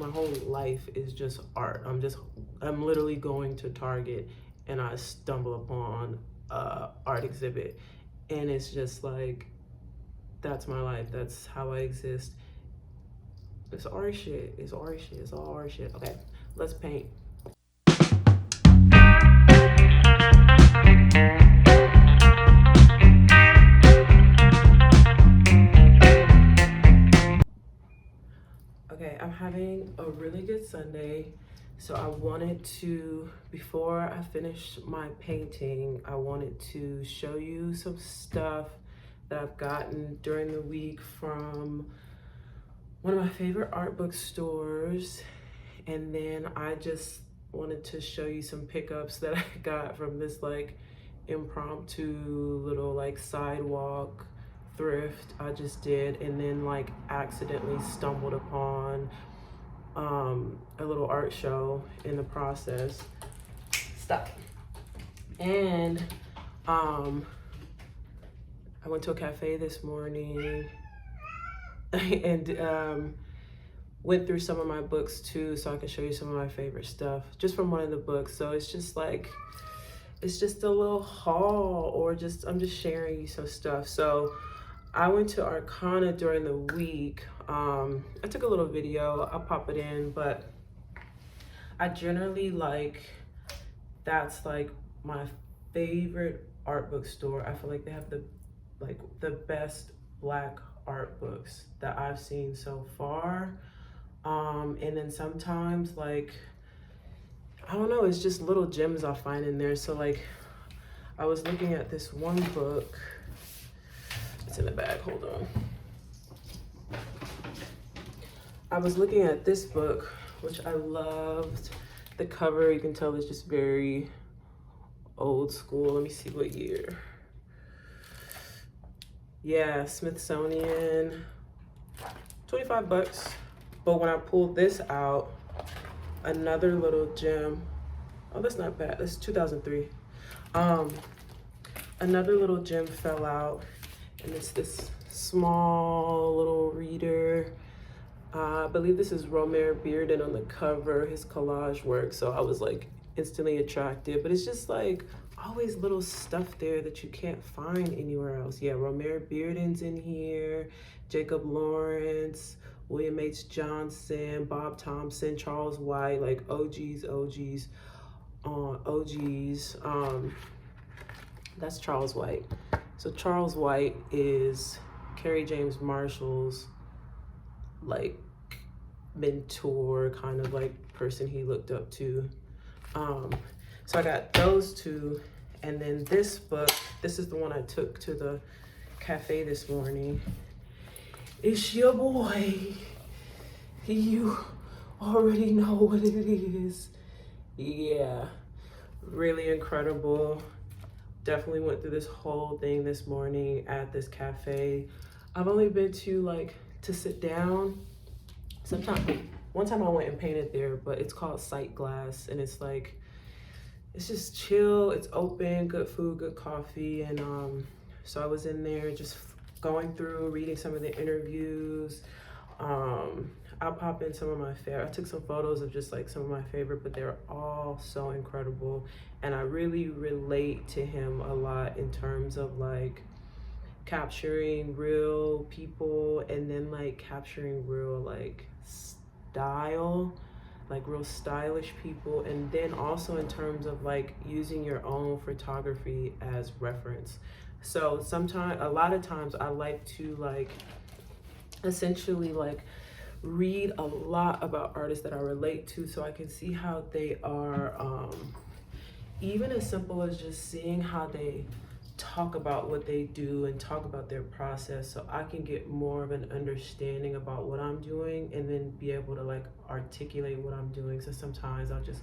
my whole life is just art. I'm literally going to Target and I stumble upon a art exhibit, and it's just like, that's my life. That's how I exist. It's art shit. It's art shit. It's all art shit. Okay, let's paint. Okay, I'm having a really good Sunday. So I wanted to, before I finish my painting, I wanted to show you some stuff that I've gotten during the week from one of my favorite art bookstores. And then I just wanted to show you some pickups that I got from this like impromptu little like sidewalk thrift I just did, and then like accidentally stumbled upon a little art show in the process. Stop. And I went to a cafe this morning and went through some of my books too, so I can show you some of my favorite stuff just from one of the books. So it's just like, it's just a little haul, or just I'm just sharing you some stuff. So I went to Arcana during the week. I took a little video, I'll pop it in, but I generally like, that's like my favorite art bookstore. I feel like they have the best Black art books that I've seen so far. And then sometimes like, I don't know, it's just little gems I find in there. So like, I was looking at this one book. It's in the bag, hold on. I was looking at this book, which I loved. The cover, you can tell it's just very old school. Let me see what year. Yeah, Smithsonian, 25 bucks. But when I pulled this out, another little gem. Oh, that's not bad, that's 2003. Another little gem fell out, and it's this small little reader. I believe this is Romare Bearden on the cover, his collage work. So I was like instantly attracted, but it's just like always little stuff there that you can't find anywhere else. Yeah, Romare Bearden's in here, Jacob Lawrence, William H. Johnson, Bob Thompson, Charles White, like OGs. That's Charles White. So Charles White is Kerry James Marshall's like mentor, kind of like person he looked up to. So I got those two, and then this book, this is the one I took to the cafe this morning. It's your boy. You already know what it is. Yeah, really incredible. Definitely went through this whole thing this morning at this cafe. I've only been to sit down. One time I went and painted there, but it's called Sight Glass, and it's like, it's just chill, it's open, good food, good coffee. And so I was in there just going through, reading some of the interviews. I'll pop in some of my favorite. I took some photos of just like some of my favorite, but they're all so incredible. And I really relate to him a lot in terms of like capturing real people, and then like capturing real like style, like real stylish people. And then also in terms of like using your own photography as reference. So a lot of times I like to like essentially like read a lot about artists that I relate to, so I can see how they are, even as simple as just seeing how they talk about what they do and talk about their process, so I can get more of an understanding about what I'm doing, and then be able to like articulate what I'm doing. So sometimes I'll just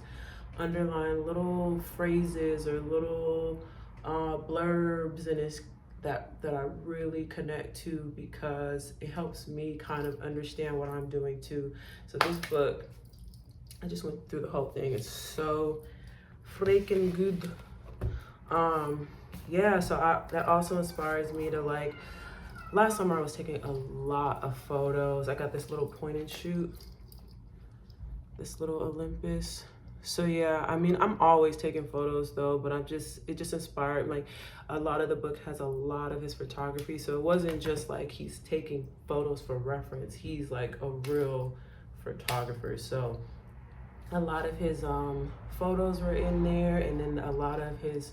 underline little phrases or little blurbs, and it's that I really connect to, because it helps me kind of understand what I'm doing too. So this book, I just went through the whole thing. It's so freaking good. Yeah, so that also inspires me to like, last summer I was taking a lot of photos. I got this little point and shoot. this little Olympus. So yeah, I mean, I'm always taking photos though, but it just inspired, like a lot of the book has a lot of his photography. So it wasn't just like he's taking photos for reference. He's like a real photographer. So a lot of his photos were in there, and then a lot of his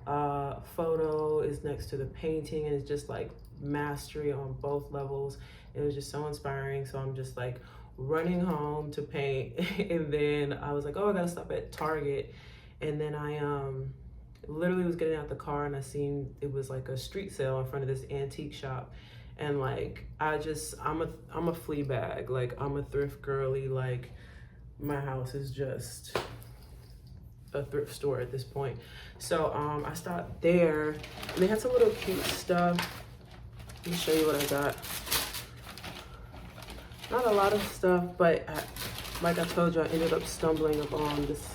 photo is next to the painting, and it's just like mastery on both levels. It was just so inspiring. So I'm just like running home to paint and then I was like, oh, I gotta stop at Target. And then I literally was getting out the car and I seen it was like a street sale in front of this antique shop, and like I'm a flea bag, like I'm a thrift girly, like my house is just a thrift store at this point. So I stopped there and they had some little cute stuff. Let me show you what I got. Not a lot of stuff, but like I told you, I ended up stumbling upon this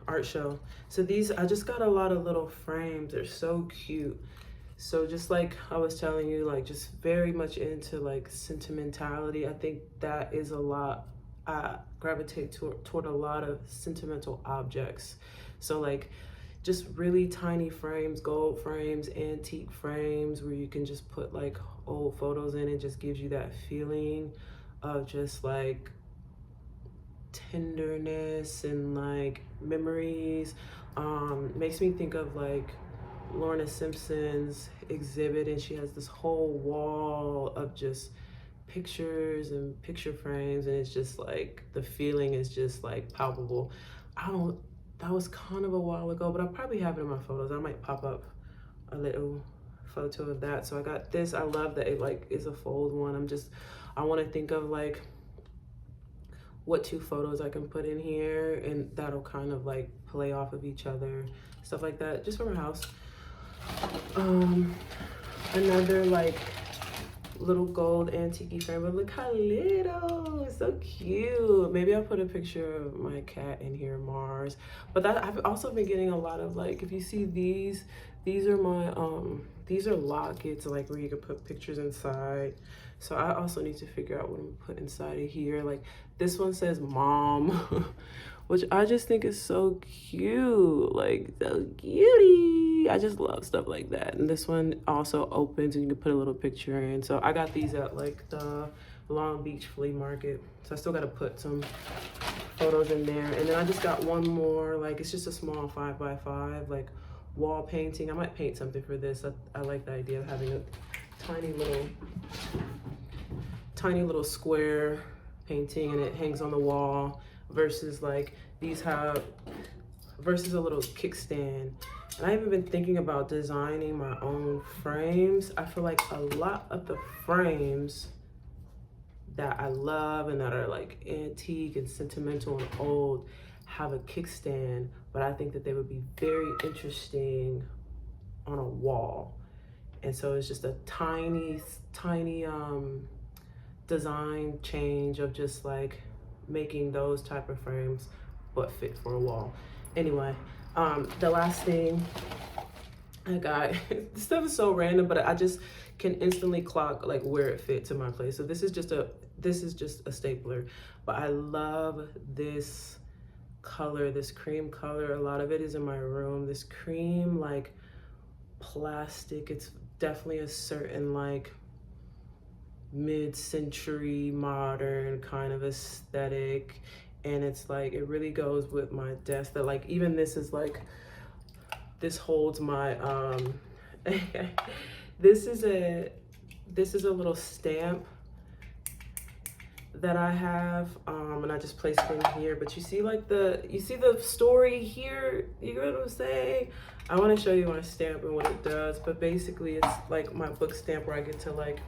art show. So these, I just got a lot of little frames. They're so cute. So just like I was telling you, like just very much into like sentimentality. I think that is a lot, I gravitate toward a lot of sentimental objects. So like just really tiny frames, gold frames, antique frames where you can just put like old photos in. It just gives you that feeling of just like tenderness and like memories. Makes me think of like Lorna Simpson's exhibit, and she has this whole wall of just pictures and picture frames, and it's just like the feeling is just like palpable. That was kind of a while ago, but I probably have it in my photos. I might pop up a little photo of that. So I got this. I love that it like is a fold one. I want to think of like what two photos I can put in here, and that'll kind of like play off of each other, stuff like that, just for my house. Another like little gold antique frame, but look how little, it's so cute. Maybe I'll put a picture of my cat in here, Mars. But that, I've also been getting a lot of like, if you see these are my these are lockets, like where you can put pictures inside. So I also need to figure out what I'm gonna put inside of here. Like this one says mom, which I just think is so cute, like so cutie. I just love stuff like that. And this one also opens and you can put a little picture in. So I got these at like the Long Beach flea market. So I still gotta put some photos in there. And then I just got one more, like it's just a small 5x5, like wall painting. I might paint something for this. I like the idea of having a tiny little square painting and it hangs on the wall versus like these have, versus a little kickstand. And I haven't been thinking about designing my own frames. I feel like a lot of the frames that I love and that are like antique and sentimental and old have a kickstand, but I think that they would be very interesting on a wall. And so it's just a tiny design change of just like making those type of frames but fit for a wall. Anyway, the last thing I got, this stuff is so random, but I just can instantly clock like where it fits in my place. So this is just a stapler, but I love this color, this cream color. A lot of it is in my room. This cream like plastic, it's definitely a certain like mid-century modern kind of aesthetic, and it's like it really goes with my desk. That like even this is like, this holds my this is a little stamp that I have, and I just placed it in here. But you see like you see the story here, you know what I'm saying? I want to show you my stamp and what it does, but basically it's like my book stamp where I get to like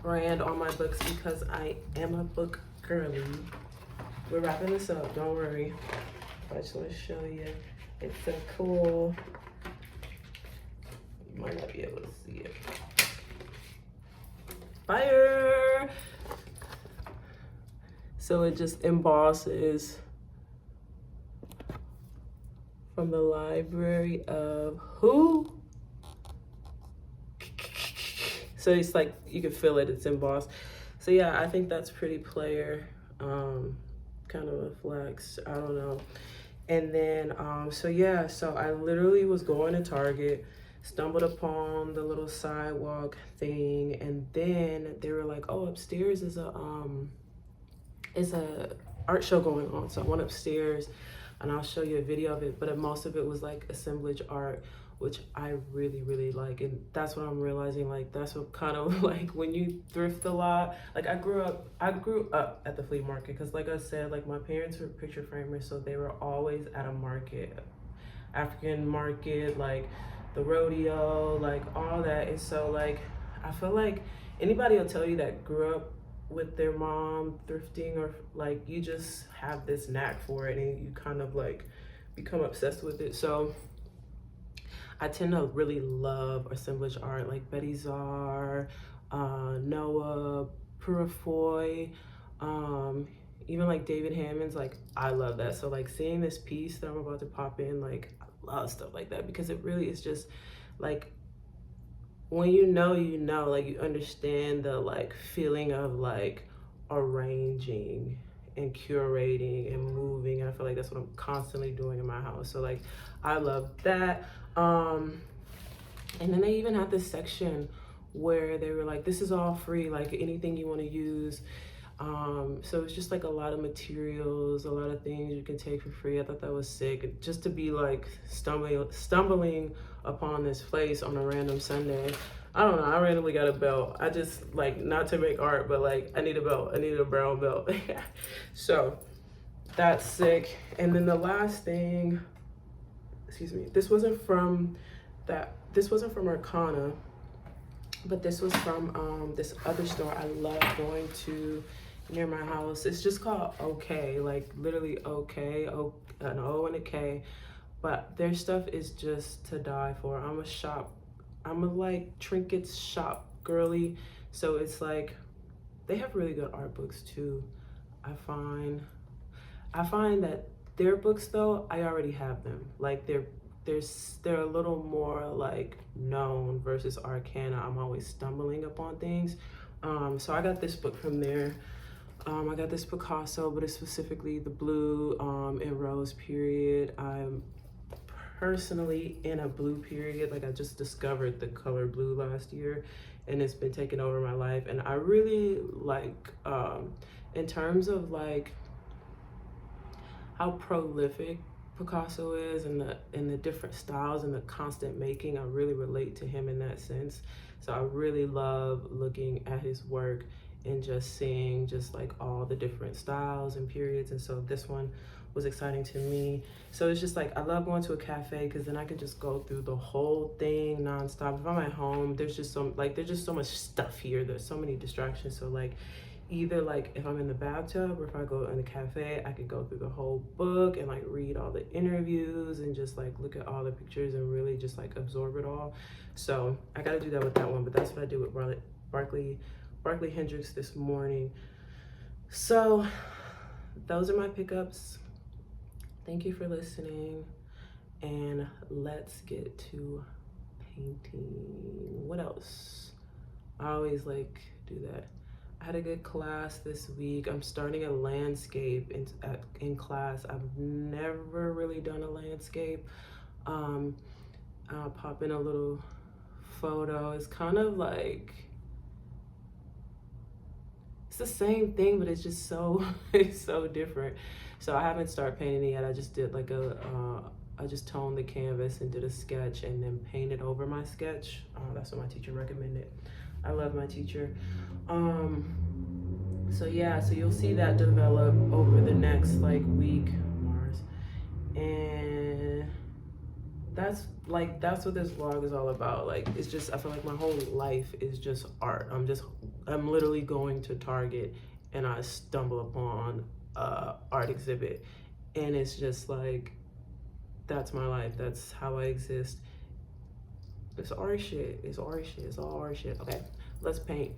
brand on my books because I am a book girly. We're wrapping this up, don't worry. I just want to show you. It's so cool. You might not be able to see it. Fire! So it just embosses from the library of who? So it's like, you can feel it, it's embossed. So yeah, I think that's pretty player. Kind of a flex. I don't know. And then, so yeah, so I literally was going to Target, stumbled upon the little sidewalk thing, and then they were like, "Oh, upstairs is a art show going on." So I went upstairs, and I'll show you a video of it. But most of it was like assemblage art, which I really, really like. And that's what I'm realizing, like, that's what kind of like when you thrift a lot. Like I grew up at the flea market because like I said, like my parents were picture framers, so they were always at a market, African market, like the rodeo, like all that. And so like I feel like anybody will tell you that grew up with their mom thrifting, or like you just have this knack for it and you kind of like become obsessed with it. So I tend to really love assemblage art, like Betty Czar, Noah, Purifoy, even like David Hammond's, like I love that. So like seeing this piece that I'm about to pop in, like I love stuff like that because it really is just like when you know, like you understand the like feeling of like arranging and curating and moving. And I feel like that's what I'm constantly doing in my house. So like I love that. And then they even had this section where they were like, this is all free, like anything you want to use. So it's just like a lot of materials, a lot of things you can take for free. I thought that was sick, just to be like stumbling upon this place on a random Sunday. I don't know, I randomly got a belt. I just like, not to make art, but like I need a belt. I needed a brown belt. So that's sick. And then the last thing, excuse me, this wasn't from Arcana, but this was from this other store I love going to near my house. It's just called OK, like literally OK, an O and a K, but their stuff is just to die for. I'm a like trinkets shop girly, so it's like they have really good art books too. I find that their books though, I already have them. Like they're a little more like known versus Arcana. I'm always stumbling upon things. So I got this book from there. I got this Picasso, but it's specifically the blue and rose period. I'm personally in a blue period. Like I just discovered the color blue last year and it's been taking over my life. And I really like, in terms of like how prolific Picasso is and the different styles and the constant making, I really relate to him in that sense. So I really love looking at his work and just seeing just like all the different styles and periods. And so this one was exciting to me. So it's just like, I love going to a cafe because then I can just go through the whole thing nonstop. If I'm at home, there's just so much stuff here. There's so many distractions. So like, either like if I'm in the bathtub or if I go in a cafe, I could go through the whole book and like read all the interviews and just like look at all the pictures and really just like absorb it all. So I got to do that with that one, but that's what I did with Barkley Hendricks this morning. So those are my pickups. Thank you for listening, and let's get to painting. What else? I always like do that. I had a good class this week. I'm starting a landscape in class. I've never really done a landscape. I'll pop in a little photo. It's kind of like, it's the same thing, but it's just so, it's so different. So I haven't started painting it yet. I just did like I just toned the canvas and did a sketch and then painted over my sketch. That's what my teacher recommended. I love my teacher. So yeah, so you'll see that develop over the next like week, Mars. And that's what this vlog is all about. Like, it's just, I feel like my whole life is just art. I'm literally going to Target and I stumble upon a art exhibit and it's just like, that's my life. That's how I exist. It's art shit. It's art shit. It's all art shit. Okay, let's paint.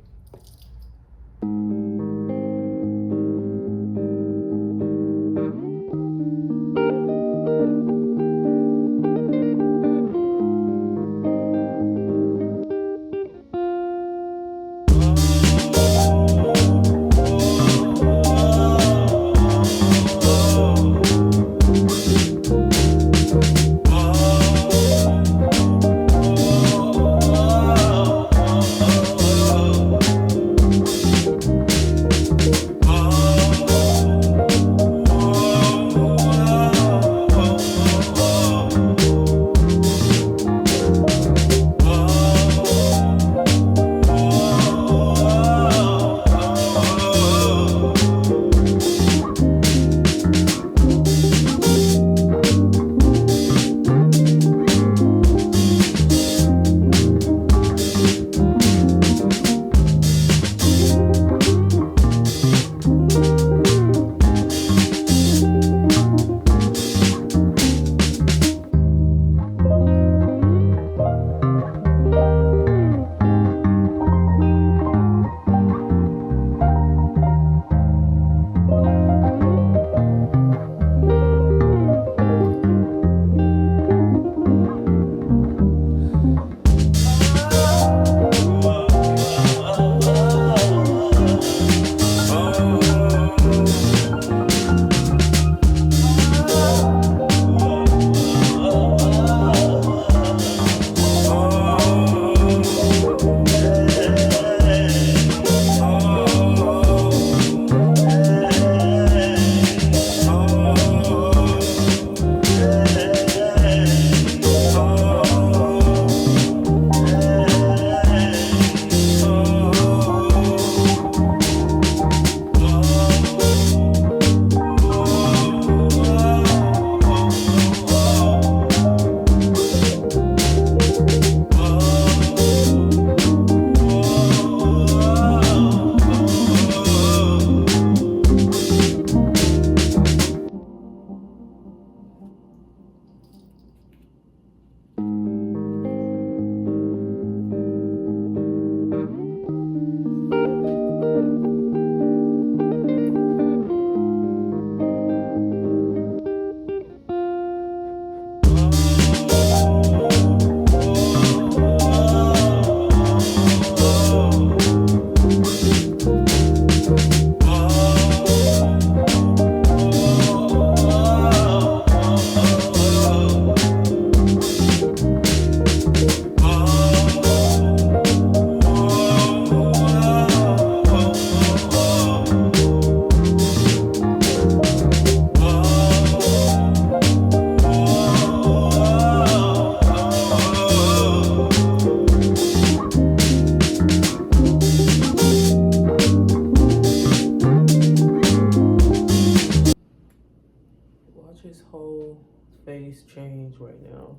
his whole face changed right now.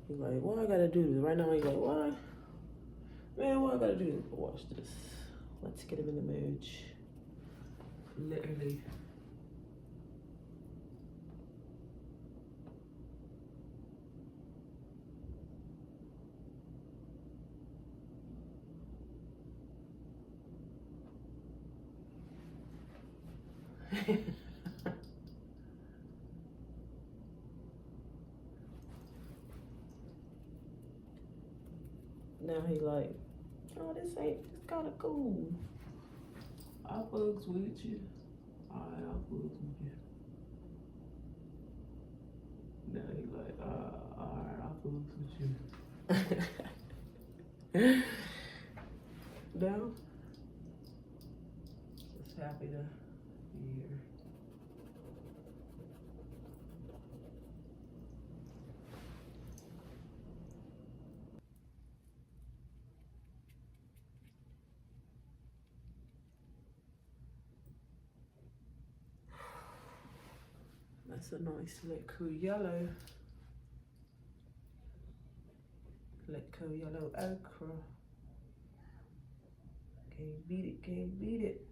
He's like, what I gotta do this? Right now he's like, what? Man, what I gotta do? Watch this. Let's get him in the mood. Literally. Now he like, oh, this kind of cool. I bugs with you. Alright, I'll bugs with you. Now he like, alright, I'll bugs with you. Now, just happy to be here. That's a nice liquid yellow. Liquid yellow ochre. Can't beat it, can't beat it.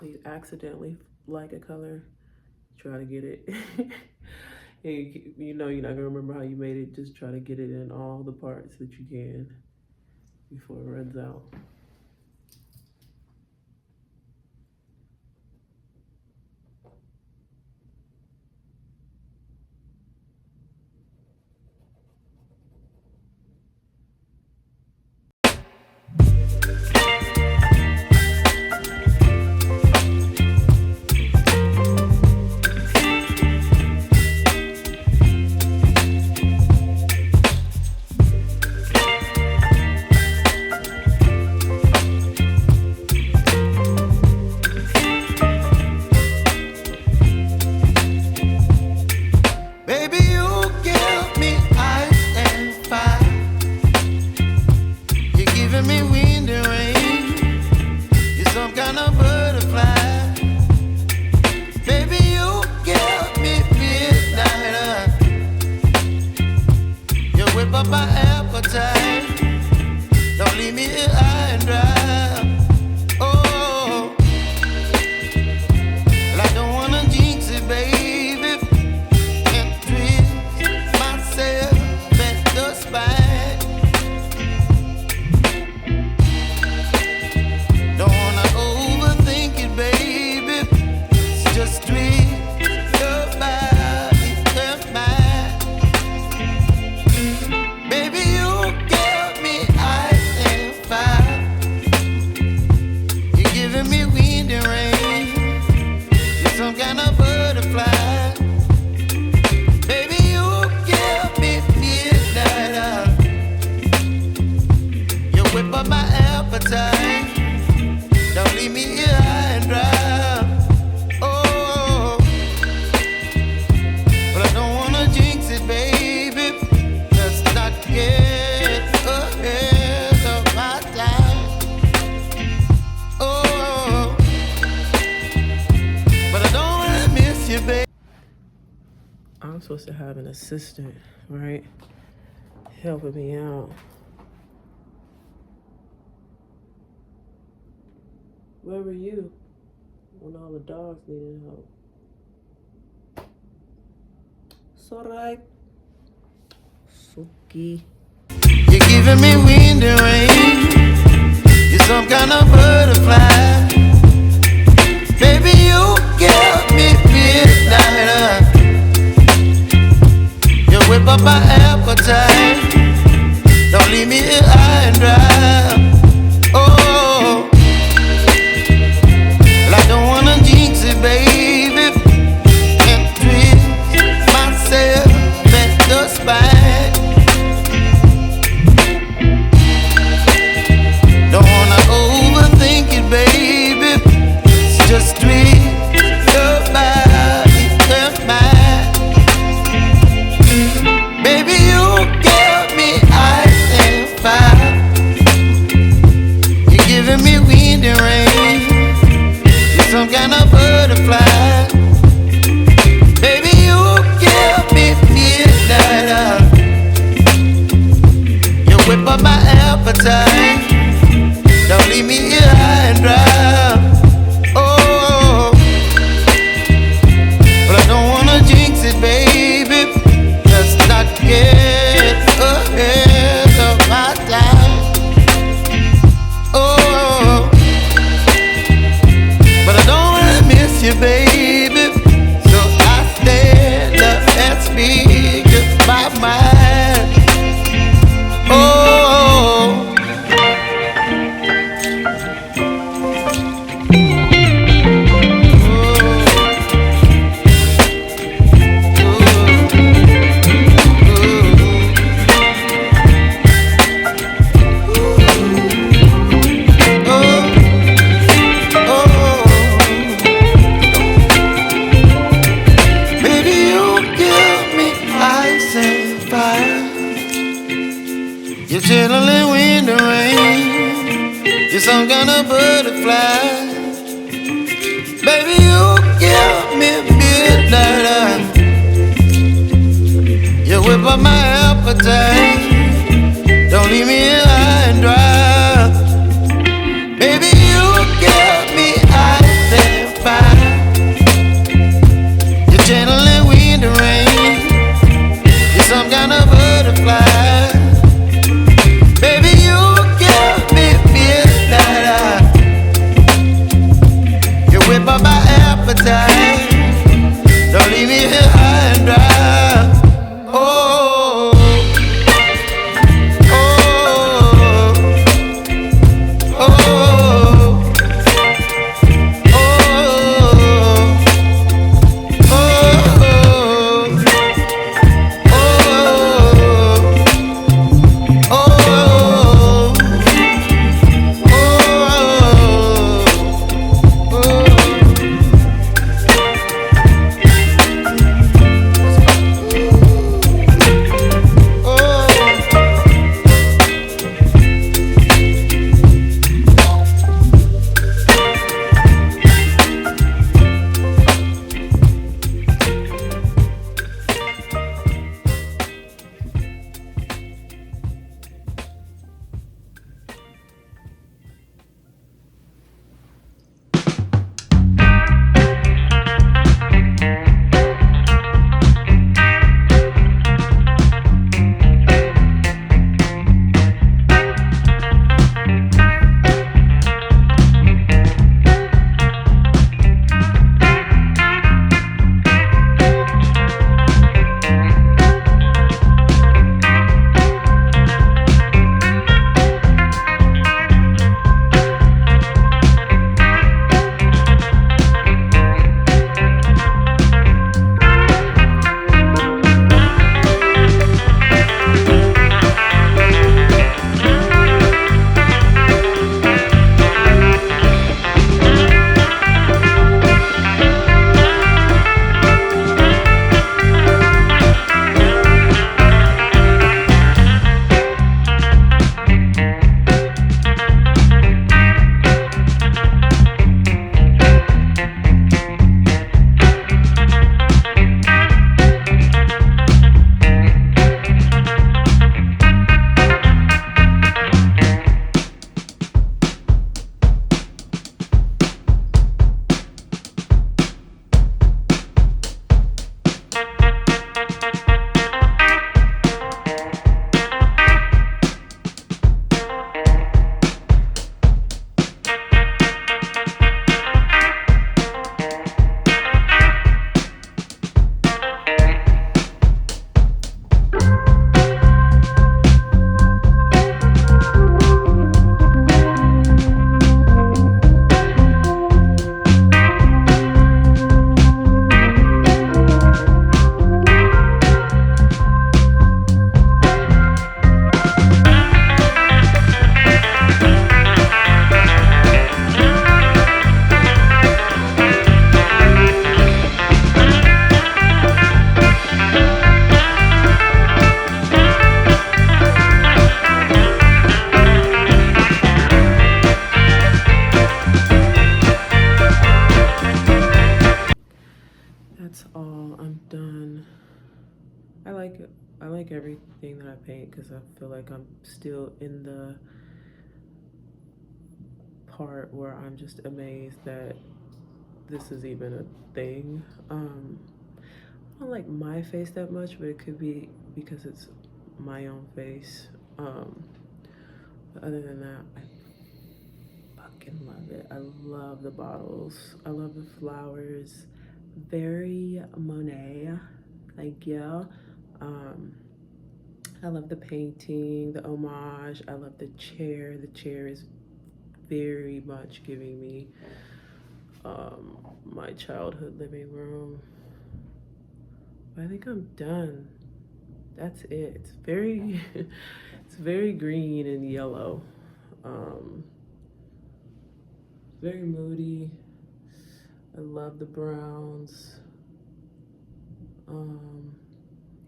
You accidentally like a color, try to get it. You know you're not gonna remember how you made it. Just try to get it in all the parts that you can before it runs out. I'm supposed to have an assistant, right? Helping me out. Where were you when all the dogs needed help? It's alright. Suki. You're giving me wind and rain. You're some kind of butterfly. Baby, you give me midnight. You whip up my appetite. Don't leave me here high and dry. Oh, well, I some kind of butterfly. Baby, you give me midnight. You whip up my appetite. Don't leave me here high and dry. Baby, you give me ice and fire. You're gentle and wind and rain. You're some kind of butterfly. Baby, you give me midnight. You whip up my appetite. Don't leave me here high and dry. Oh, oh, oh, oh, everything that I paint because I feel like I'm still in the part where I'm just amazed that this is even a thing. I don't like my face that much, but it could be because it's my own face. But other than that, I fucking love it. I love the bottles. I love the flowers. Very Monet. Thank you. I love the painting, the homage. I love the chair. The chair is very much giving me my childhood living room. But I think I'm done. That's it. It's very it's very green and yellow. Very moody. I love the browns.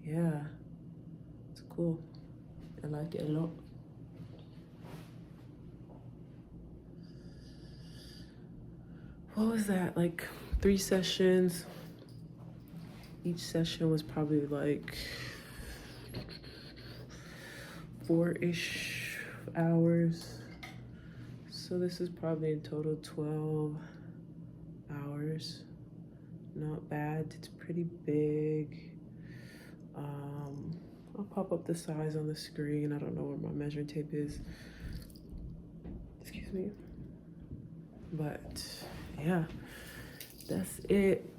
Yeah, it's cool. I like it a lot. what was that, like 3 sessions. Each session was probably like 4-ish hours. So this is probably in total 12 hours. Not bad, it's pretty big. I'll pop up the size on the screen. I don't know where my measuring tape is. Excuse me. But yeah, that's it.